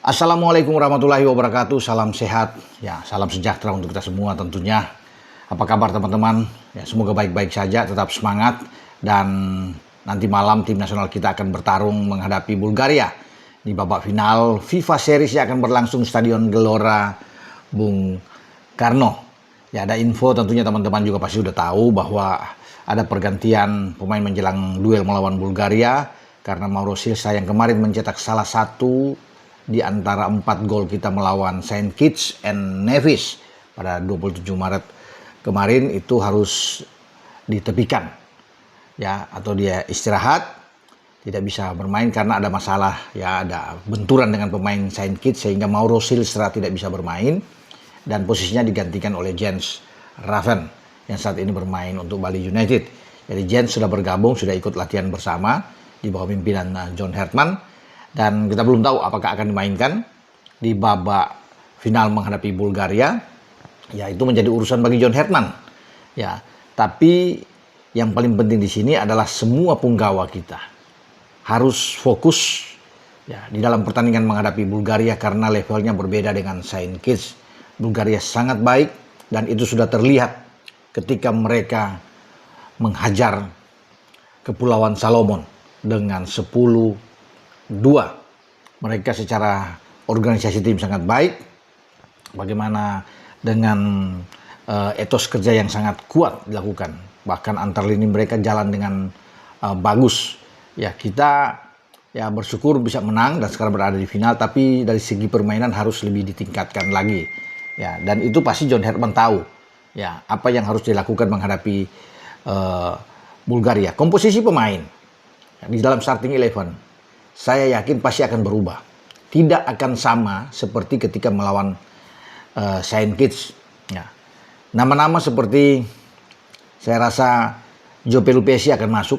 Assalamualaikum warahmatullahi wabarakatuh. Salam sehat, ya, salam sejahtera untuk kita semua tentunya. Apa kabar teman-teman? Ya, semoga baik-baik saja, tetap semangat. Dan nanti malam tim nasional kita akan bertarung menghadapi Bulgaria di babak final FIFA Series yang akan berlangsung Stadion Gelora Bung Karno. Ya, ada info tentunya teman-teman juga pasti sudah tahu bahwa ada pergantian pemain menjelang duel melawan Bulgaria karena Mauro Silsa yang kemarin mencetak salah satu di antara 4 gol kita melawan Saint Kitts and Nevis pada 27 Maret kemarin itu harus ditepikan, ya, atau dia istirahat, tidak bisa bermain karena ada masalah, ya, ada benturan dengan pemain Saint Kitts sehingga Mauro Silsa tidak bisa bermain dan posisinya digantikan oleh Jens Raven yang saat ini bermain untuk Bali United. Jadi Jens sudah bergabung, sudah ikut latihan bersama di bawah pimpinan John Hertman. Dan kita belum tahu apakah akan dimainkan di babak final menghadapi Bulgaria. Ya, itu menjadi urusan bagi John Hertman. Ya, tapi yang paling penting di sini adalah semua punggawa kita harus fokus, ya, di dalam pertandingan menghadapi Bulgaria karena levelnya berbeda dengan Saint Kitts. Bulgaria sangat baik dan itu sudah terlihat ketika mereka menghajar Kepulauan Salomon dengan 10-2. Mereka secara organisasi tim sangat baik. Bagaimana dengan etos kerja yang sangat kuat dilakukan. Bahkan antar lini mereka jalan dengan bagus. Ya, kita ya bersyukur bisa menang dan sekarang berada di final, tapi dari segi permainan harus lebih ditingkatkan lagi. Ya, dan itu pasti John Hertman tahu, ya, apa yang harus dilakukan menghadapi Bulgaria. Komposisi pemain ya, di dalam starting 11 saya yakin pasti akan berubah. Tidak akan sama seperti ketika melawan Saint Kitts. Ya. Nama-nama seperti saya rasa Joe Pelupessy akan masuk.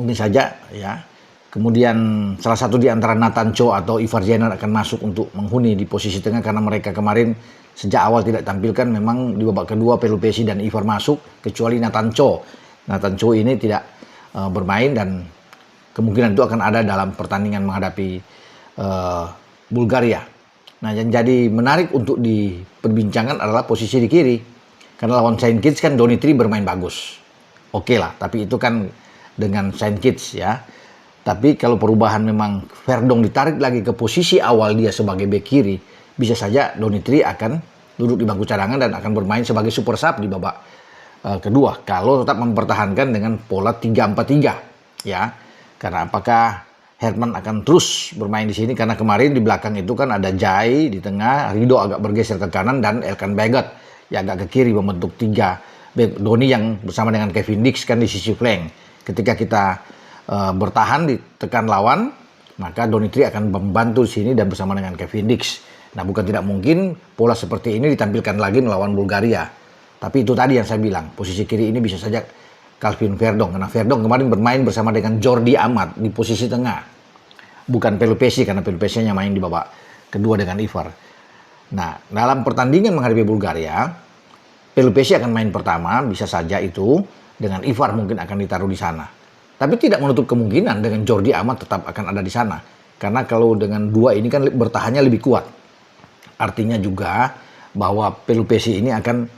Mungkin saja, ya. Kemudian salah satu di antara Nathan Cho atau Ivar Jenner akan masuk untuk menghuni di posisi tengah karena mereka kemarin sejak awal tidak tampilkan. Memang di babak kedua Pelupessy dan Ivar masuk kecuali Nathan Cho. Nathan Cho ini tidak bermain dan kemungkinan itu akan ada dalam pertandingan menghadapi Bulgaria. Nah, yang jadi menarik untuk diperbincangkan adalah posisi di kiri. Karena lawan Saint Kitts kan Donitri bermain bagus. Oke lah, tapi itu kan dengan Saint Kitts, ya. Tapi kalau perubahan memang Verdong ditarik lagi ke posisi awal dia sebagai bek kiri, bisa saja Donitri akan duduk di bangku cadangan dan akan bermain sebagai super sub di babak kedua. Kalau tetap mempertahankan dengan pola 3-4-3, ya. Karena apakah Hertman akan terus bermain di sini karena kemarin di belakang itu kan ada Jai di tengah, Rido agak bergeser ke kanan dan Elkan Baggott yang agak ke kiri membentuk 3 bek. Doni yang bersama dengan Kevin Dix kan di sisi flank. Ketika kita bertahan ditekan lawan, maka Donitri akan membantu di sini dan bersama dengan Kevin Dix. Nah, bukan tidak mungkin pola seperti ini ditampilkan lagi melawan Bulgaria. Tapi itu tadi yang saya bilang, posisi kiri ini bisa saja Calvin Verdong, karena Verdong kemarin bermain bersama dengan Jordi Amat di posisi tengah. Bukan Pelupessy karena Pelupessy-nya main di babak kedua dengan Ivar. Nah, dalam pertandingan menghadapi Bulgaria, Pelupessy akan main pertama, bisa saja itu dengan Ivar mungkin akan ditaruh di sana. Tapi tidak menutup kemungkinan dengan Jordi Amat tetap akan ada di sana. Karena kalau dengan dua ini kan bertahannya lebih kuat. Artinya juga bahwa Pelupessy ini akan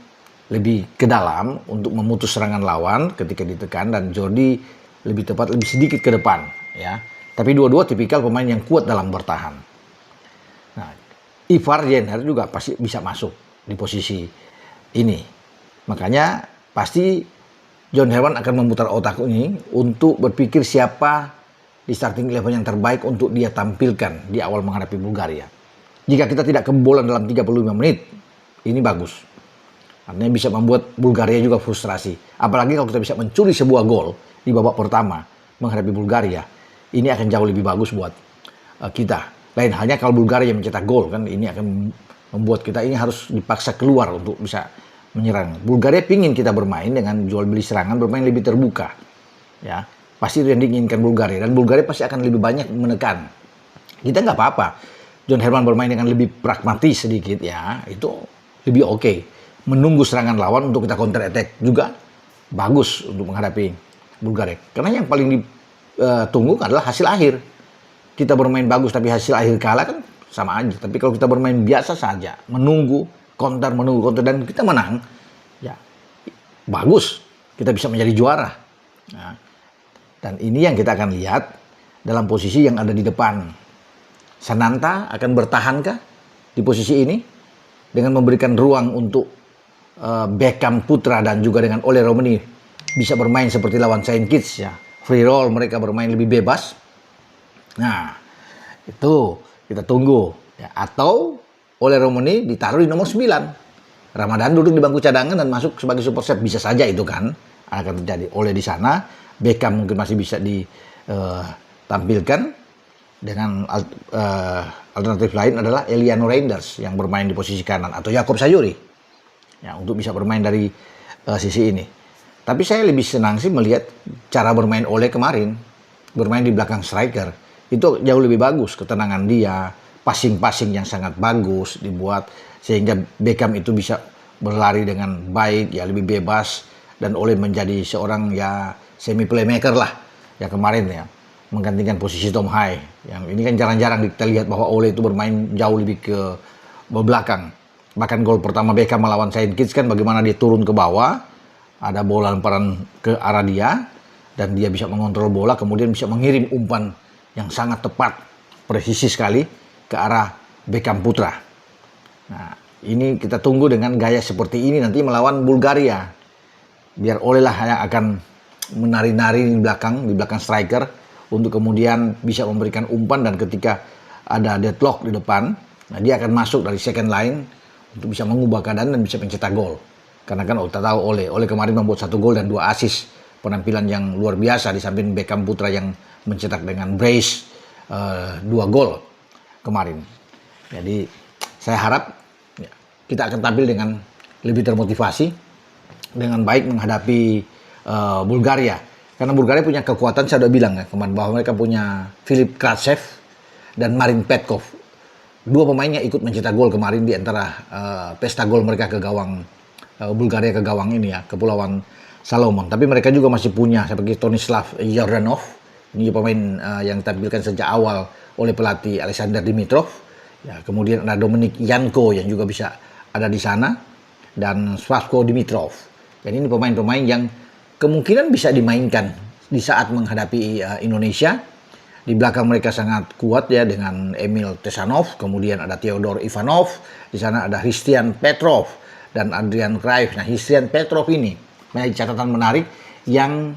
lebih ke dalam untuk memutus serangan lawan ketika ditekan dan Jordi lebih tepat lebih sedikit ke depan, ya. Tapi dua-dua tipikal pemain yang kuat dalam bertahan. Nah, Ivar Jenner juga pasti bisa masuk di posisi ini. Makanya pasti John Hertman akan memutar otak ini untuk berpikir siapa di starting 11 yang terbaik untuk dia tampilkan di awal menghadapi Bulgaria. Jika kita tidak kebobolan dalam 35 menit, ini bagus. Artinya bisa membuat Bulgaria juga frustrasi. Apalagi kalau kita bisa mencuri sebuah gol di babak pertama menghadapi Bulgaria. Ini akan jauh lebih bagus buat kita. Lain halnya kalau Bulgaria yang mencetak gol, kan ini akan membuat kita ini harus dipaksa keluar untuk bisa menyerang. Bulgaria pingin kita bermain dengan jual beli serangan, bermain lebih terbuka. Ya, pasti itu yang diinginkan Bulgaria. Dan Bulgaria pasti akan lebih banyak menekan. Kita nggak apa-apa. John Hertman bermain dengan lebih pragmatis sedikit, ya. Itu lebih oke. Menunggu serangan lawan untuk kita counter attack juga bagus untuk menghadapi Bulgaria. Karena yang paling ditunggu adalah hasil akhir. Kita bermain bagus tapi hasil akhir kalah kan sama aja. Tapi kalau kita bermain biasa saja, menunggu counter dan kita menang, ya bagus, kita bisa menjadi juara. Nah, dan ini yang kita akan lihat dalam posisi yang ada di depan. Sananta akan bertahankah di posisi ini dengan memberikan ruang untuk Beckham Putra dan juga dengan Ole Romani bisa bermain seperti lawan Saint Kitts ya. Free roll, mereka bermain lebih bebas. Nah, itu kita tunggu ya. Atau Ole Romani ditaruh di nomor 9. Ramadan duduk di bangku cadangan dan masuk sebagai super sub, bisa saja itu kan akan terjadi. Ole di sana, Beckham mungkin masih bisa ditampilkan. Dengan alternatif lain adalah Eliano Reinders yang bermain di posisi kanan atau Jakob Sayuri ya, untuk bisa bermain dari sisi ini. Tapi saya lebih senang sih melihat cara bermain Ole kemarin, bermain di belakang striker itu jauh lebih bagus, ketenangan dia, passing yang sangat bagus dibuat sehingga Beckham itu bisa berlari dengan baik ya, lebih bebas, dan Ole menjadi seorang ya semi playmaker lah ya kemarin ya, menggantikan posisi Tom Hai. Yang ini kan jarang-jarang kita lihat bahwa Ole itu bermain jauh lebih ke belakang. Bahkan gol pertama Beckham melawan Saint Kitts kan bagaimana dia turun ke bawah, ada bola lemparan ke arah dia, dan dia bisa mengontrol bola, kemudian bisa mengirim umpan yang sangat tepat, presisi sekali ke arah Beckham Putra. Nah, ini kita tunggu dengan gaya seperti ini nanti melawan Bulgaria. Biar Ole lah yang akan menari-nari di belakang striker, untuk kemudian bisa memberikan umpan, dan ketika ada deadlock di depan, nah dia akan masuk dari second line untuk bisa mengubah keadaan dan bisa mencetak gol. Karena kan kita tahu Ole kemarin membuat 1 gol dan 2 assist, penampilan yang luar biasa di samping Beckham Putra yang mencetak dengan brace 2 gol kemarin. Jadi saya harap ya, kita akan tampil dengan lebih termotivasi, dengan baik menghadapi Bulgaria. Karena Bulgaria punya kekuatan, saya udah bilang ya kemarin, bahwa mereka punya Filip Kravtsev dan Marin Petkov. 2 pemainnya ikut mencetak gol kemarin di antara pesta gol mereka ke gawang Bulgaria, ke gawang ini ya, Kepulauan Salomon. Tapi mereka juga masih punya seperti Tonislav Yordanov. Ini pemain yang ditampilkan sejak awal oleh pelatih Alexander Dimitrov. Ya, kemudian ada Dominik Janko yang juga bisa ada di sana, dan Slavko Dimitrov. Dan ini pemain-pemain yang kemungkinan bisa dimainkan di saat menghadapi Indonesia. Di belakang mereka sangat kuat ya, dengan Emil Tesanov, kemudian ada Theodor Ivanov, di sana ada Hristian Petrov dan Adrian Cruyff. Nah, Hristian Petrov ini menjadi catatan menarik yang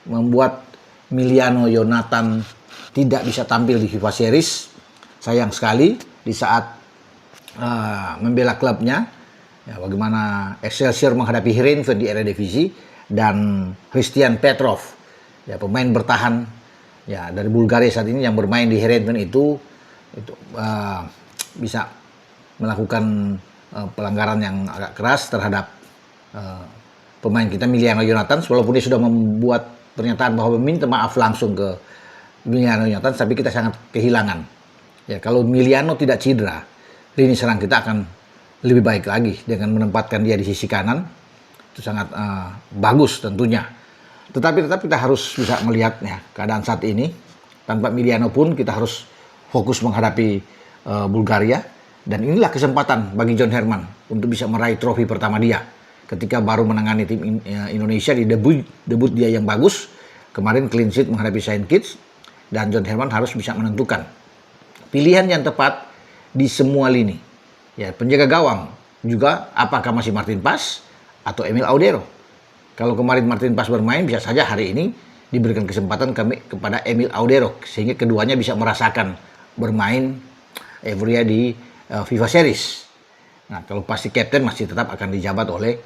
membuat Miliano Jonathan tidak bisa tampil di FIFA Series. Sayang sekali di saat membela klubnya. Ya, bagaimana Excelsior menghadapi Heerenveen di Eredivisie, dan Hristian Petrov ya, pemain bertahan ya dari Bulgaria saat ini yang bermain di Heerenveen itu bisa melakukan pelanggaran yang agak keras terhadap pemain kita Miliano Jonathan, walaupun dia sudah membuat pernyataan bahwa meminta maaf langsung ke Miliano Jonathan, tapi kita sangat kehilangan ya. Kalau Miliano tidak cedera, lini serang kita akan lebih baik lagi dengan menempatkan dia di sisi kanan. Itu sangat bagus tentunya. Tetapi kita harus bisa melihat ya, keadaan saat ini. Tanpa Miliano pun kita harus fokus menghadapi Bulgaria. Dan inilah kesempatan bagi John Herman untuk bisa meraih trofi pertama dia. Ketika baru menangani tim Indonesia di debut dia yang bagus. Kemarin clean sheet menghadapi Saint Kitts. Dan John Herman harus bisa menentukan pilihan yang tepat di semua lini. Ya, penjaga gawang juga, apakah masih Martin Paes atau Emil Audero. Kalau kemarin Martin Paes bermain, bisa saja hari ini diberikan kesempatan kepada Emil Audero, sehingga keduanya bisa merasakan bermain euforia di FIFA Series. Nah, kalau pasti kapten masih tetap akan dijabat oleh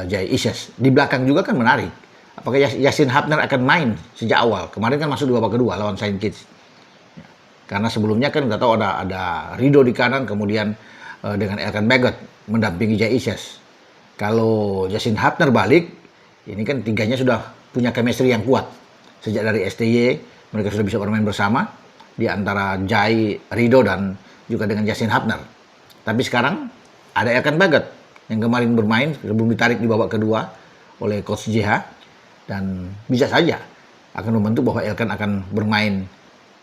Jay Ises. Di belakang juga kan menarik. Apakah Yasin Hapner akan main sejak awal? Kemarin kan masuk di babak kedua lawan Saint Kitts. Karena sebelumnya kan kita tahu ada Rido di kanan, kemudian dengan Elkan Bagot mendampingi Jay Ises. Kalau Yasin Hapner balik, ini kan tiganya sudah punya chemistry yang kuat. Sejak dari STY, mereka sudah bisa bermain bersama di antara Jai, Rido, dan juga dengan Yasin Hapner. Tapi sekarang ada Elkan Bagot yang kemarin bermain sebelum ditarik di babak kedua oleh Coach JH, dan bisa saja akan membentuk bahwa Elkan akan bermain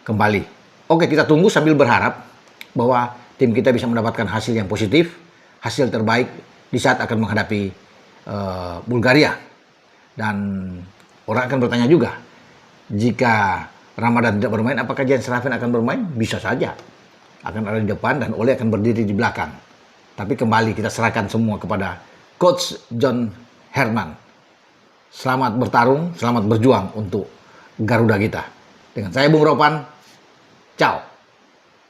kembali. Oke, kita tunggu sambil berharap bahwa tim kita bisa mendapatkan hasil yang positif, hasil terbaik di saat akan menghadapi Bulgaria. Dan orang akan bertanya juga, jika Ramadan tidak bermain, apakah Jens Raven akan bermain? Bisa saja. Akan ada di depan dan Ole akan berdiri di belakang. Tapi kembali kita serahkan semua kepada Coach John Herman. Selamat bertarung, selamat berjuang untuk Garuda kita. Dengan saya Bung Ropan, ciao.